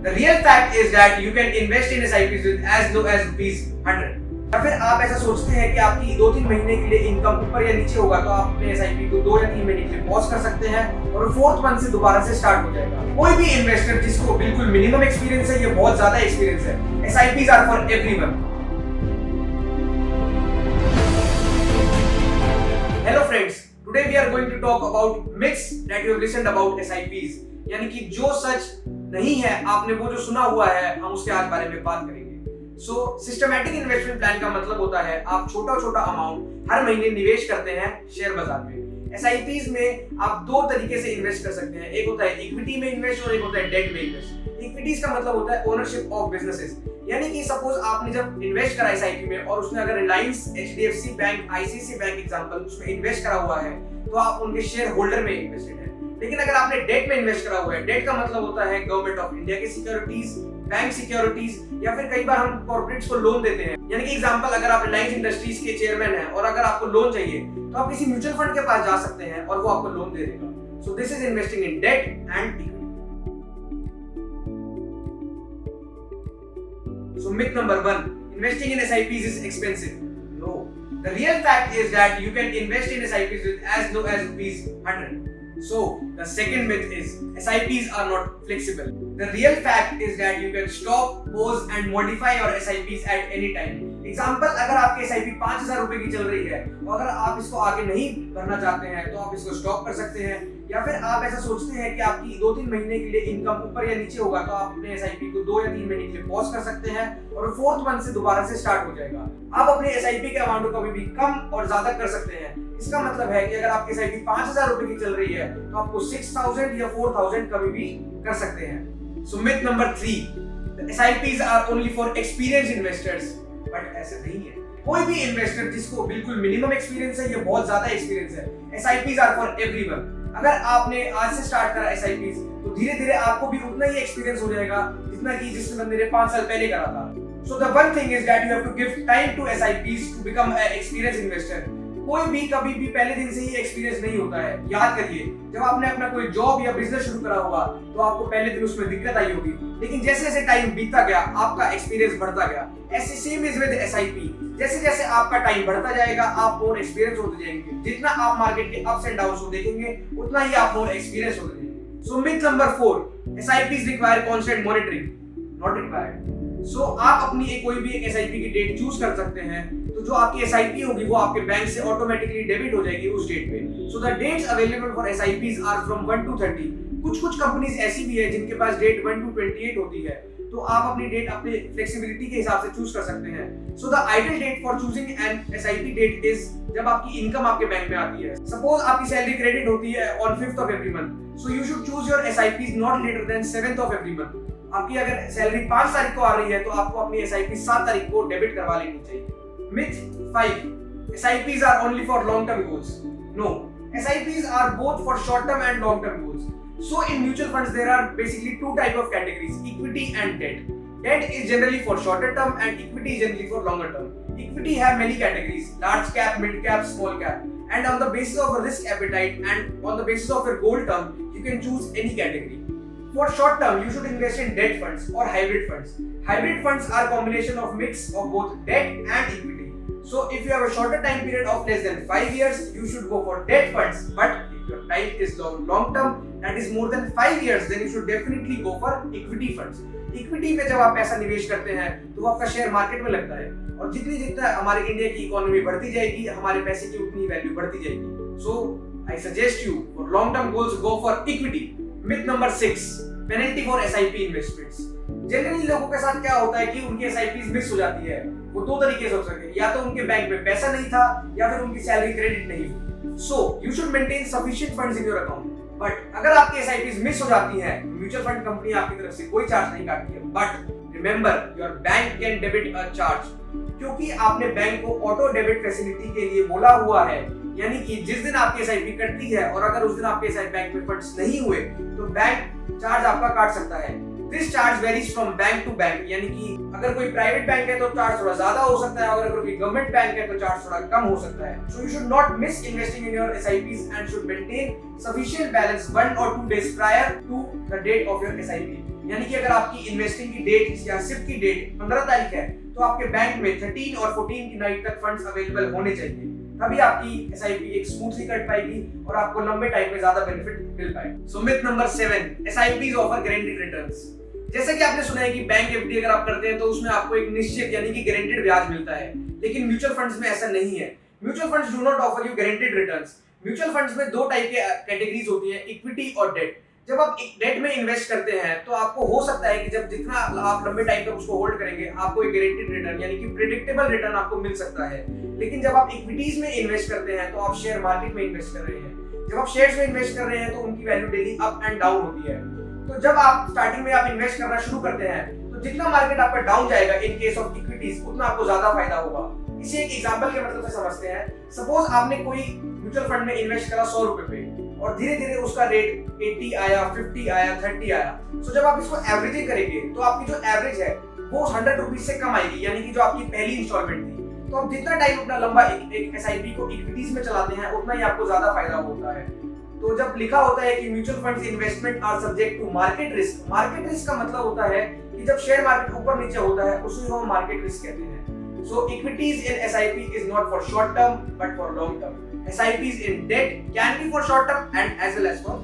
The real fact is that you can invest in SIPs with as low as ₹100। या फिर आप ऐसा सोचते हैं कि आपकी 2-3 महीने के लिए इनकम ऊपर या नीचे होगा तो आप अपने SIP को 2 या 3 महीने के लिए पॉज कर सकते हैं और 4th मंथ से दोबारा से स्टार्ट हो जाएगा। कोई भी इन्वेस्टर जिसको बिल्कुल मिनिमम एक्सपीरियंस है या बहुत ज्यादा एक्सपीरियंस है, SIPs are for everyone. Hello friends, today we are going to talk about myths that you have listened about SIPs, यानी कि जो सच नहीं है आपने वो जो सुना हुआ है हम उसके आज बारे में बात करेंगे। सिस्टमैटिक इन्वेस्टमेंट प्लान का मतलब होता है आप छोटा अमाउंट हर महीने निवेश करते हैं शेयर बाजार में। SIPs में आप 2 तरीके से इन्वेस्ट कर सकते हैं, एक होता है इक्विटी में इन्वेस्ट और एक होता है डेट में इन्वेस्ट। इक्विटीज का मतलब होता है ओनरशिप ऑफ बिजनेसेस, यानी कि सपोज आपने जब इन्वेस्ट करा SIP में और उसने अगर Reliance, HDFC bank, ICICI bank example उसमें इन्वेस्ट करा हुआ है तो आप उनके शेयर होल्डर में इन्वेस्टेड है। लेकिन अगर आपने डेट में इन्वेस्ट करा हुआ है, डेट का मतलब होता है गवर्नमेंट ऑफ इंडिया की सिक्योरिटीज, बैंक सिक्योरिटीज या फिर कई बार हम कॉर्पोरेट्स को लोन देते हैं। यानी कि एग्जांपल अगर आप रिलायंस इंडस्ट्रीज के चेयरमैन हैं और अगर आपको लोन चाहिए तो आप किसी म्यूचुअल फंड के पास जा सकते हैं और वो आपको लोन दे देगा। So this is investing in debt and equity. So myth number 1, investing in SIPs is expensive. No. The real fact is that you can invest in SIPs with as low as ₹100. So the second myth is SIPs are not flexible. The real fact is that you can stop, pause and modify your SIPs at any time. Example, अगर आपकी SIP 5,000 रुपए की चल रही है तो अगर आप इसको आगे नहीं भरना चाहते हैं तो आप इसको स्टॉप कर सकते हैं। या फिर आप ऐसा सोचते हैं कि आपकी 2-3 महीने के लिए इनकम ऊपर या नीचे होगा तो आप अपने SIP को 2 या 3 महीने के लिए पॉज कर सकते हैं और 4th मंथ से दोबारा से स्टार्ट हो जाएगा। आप अपने SIP के अमाउंट को कभी भी कम और ज्यादा कर सकते हैं। इसका मतलब है कि अगर आपकी SIP 5,000 रुपए की चल रही है तो आपको 6,000 या 4,000 कभी भी कर सकते हैं। So myth number 3, the SIPs are only for experienced investors, but ऐसा नहीं है। कोई भी इन्वेस्टर जिसको बिल्कुल मिनिमम एक्सपीरियंस है या बहुत ज्यादा एक्सपीरियंस है, SIPs are for everyone। अगर आपने आज से स्टार्ट करा SIPs तो धीरे-धीरे आपको भी उतना ही एक्सपीरियंस हो जाएगा जितना कि जिस बंदे ने 5 साल पहले करा था। So the one thing is that you have to give time to SIPs to become an experienced investor। कोई भी कभी भी पहले दिन से ही एक्सपीरियंस नहीं होता है। याद करिए, जब आपने अपना कोई जॉब या बिजनेस शुरू करा होगा तो आपको पहले दिन उसमें दिक्कत आई होगी, लेकिन जैसे जैसे टाइम बीतता गया आपका एक्सपीरियंस बढ़ता गया। ऐसे सेम इज विद SIP, जैसे जैसे आपका टाइम बढ़ता जाएगा आप और एक्सपीरियंस होते जाएंगे। जितना आप मार्केट के अप्स एंड डाउन्स को देखेंगे उतना ही आप और एक्सपीरियंस होते जाएंगे। So myth number 4, SIPs require constant monitoring, not required. So आप अपनी कोई भी एक SIP की डेट चूज कर सकते हैं तो जो आपकी SIP होगी वो आपके बैंक से ऑटोमेटिकली डेबिट हो जाएगी उस डेट पे। So the dates available for SIPs are from 1 to 30। कुछ कंपनीज ऐसी भी है जिनके पास डेट 1 to 28 होती है, तो आप अपनी डेट अपने फ्लेक्सिबिलिटी के हिसाब से चूज कर सकते हैं। So the ideal date for choosing an SIP date is जब आपकी इनकम आपके बैंक में आती है। सपोज आपकी सैलरी क्रेडिट होती है on 5th of every month, so you should choose your SIPs not later than 7th of every month। आपकी अगर सैलरी 5 तारीख को आ रही है तो आपको अपनी SIP 7 तारीख को डेबिट करवा लेनी चाहिए। Myth 5, SIPs are only for long-term goals. No, SIPs are both for short-term and long-term goals. So in mutual funds there are basically 2 type of categories, equity and debt. Debt is generally for shorter term and equity is generally for longer term. Equity have many categories, large cap, mid cap, small cap, and on the basis of a risk appetite and on the basis of your goal term, you can choose any category. For short term, you should invest in debt funds or hybrid funds. Hybrid funds are a combination of mix of both debt and equity. So if you have a shorter time period of less than 5 years, you should go for debt funds. But if your time is long term, that is more than 5 years, then you should definitely go for equity funds. Equity में जब आप पैसा निवेश करते हैं तो वो आपका शेयर मार्केट में लगता है और जितना हमारे इंडिया की इकोनॉमी बढ़ती जाएगी हमारे पैसे की उतनी वैल्यू बढ़ती जाएगी। So I suggest you for long term goals go for equity. Myth number 6, penalty for SIP investments. Generally लोगों के साथ क्या होता है कि उनकी SIPs मिस हो जाती है। वो 2 तरीके से हो सकते हैं, या तो उनके बैंक में पैसा नहीं था या फिर उनकी सैलरी क्रेडिट नहीं हुई। सो you should maintain sufficient funds in your account. But अगर आपकी SIPs मिस हो जाती हैं म्यूचुअल फंड कंपनी आपकी तरफ से कोई चार्ज नहीं काटती है। But remember your bank can debit a charge, क्योंकि आपने बैंक को ऑटो डेबिट फैसिलिटी के लिए बोला हुआ है। यानी कि जिस दिन आपकी SIP कटती है और अगर उस दिन आपके SIP बैंक में फंड्स नहीं हुए तो बैंक चार्ज आपका काट सकता है। This charge varies from bank to bank, यानी कि अगर कोई प्राइवेट बैंक है तो चार्ज थोड़ा ज्यादा हो सकता है, अगर कोई गवर्नमेंट बैंक है तो चार्ज थोड़ा कम हो सकता है। सो you should not miss investing in your SIPs and should maintain sufficient balance 1 or 2 days prior to the date of your SIP. यानी कि अगर आपकी इन्वेस्टिंग की डेट या सिप की डेट 15 तारीख है तो आपके बैंक में 13 और 14 की नाइट तक फंड्स अवेलेबल होने चाहिए, तभी आपकी एसआईपी एक स्मूथली कट पाएगी और आपको लंबे टाइम में ज्यादा बेनिफिट मिल पाएगा। So myth number 7, SIPs offer guaranteed returns. जैसे कि आपने सुना है कि बैंक एफडी अगर आप करते हैं तो उसमें आपको एक निश्चित यानी कि गारंटीड ब्याज मिलता है, लेकिन म्यूचुअल फंड्स में ऐसा नहीं है। Mutual funds do not offer you guaranteed returns. Mutual funds में दो टाइप के कैटेगरीज होती है, इक्विटी और डेट। जब आप डेट में इन्वेस्ट करते हैं तो आपको हो सकता है कि जब जितना आप लंबे टाइम तक उसको होल्ड करेंगे आपको एक गारंटीड रिटर्न यानी कि प्रेडिक्टेबल रिटर्न आपको मिल सकता है। लेकिन जब आप इक्विटीज में इन्वेस्ट करते हैं तो आप शेयर मार्केट में इन्वेस्ट कर रहे हैं। जब आप शेयर्स में इन्वेस्ट कर रहे हैं तो उनकी value daily up and down होती है। तो जब आप स्टार्टिंग में आप इन्वेस्ट करना शुरू करते हैं तो जितना मार्केट आपका डाउन जाएगा इन केस ऑफ इक्विटीज उतना आपको ज्यादा फायदा होगा। इसे एक एग्जांपल के मतलब से समझते हैं। सपोज आपने कोई म्यूचुअल फंड में इन्वेस्ट करा 100 रुपए पे और धीरे धीरे उसका रेट 80 आया, 50 आया, 30 आया। सो जब आप इसको एवरेजिंग करेंगे तो आपकी जो एवरेज है वो 100 रुपीज से कम आएगी, यानी कि जो आपकी पहली इंस्टॉलमेंट थी। तो आप जितना टाइम अपना लंबा एक एसआईपी को इक्विटीज में चलाते हैं उतना ही आपको ज्यादा फायदा होता है। तो जब लिखा होता है कि mutual funds investment are subject to market risk, market risk का मतलब होता है कि जब शेयर मार्केट ऊपर नीचे होता है उसी को हम मार्केट रिस्क कहते हैं। So equities in SIP is not for short term but for long term. SIPs in debt can be for short term and as well as for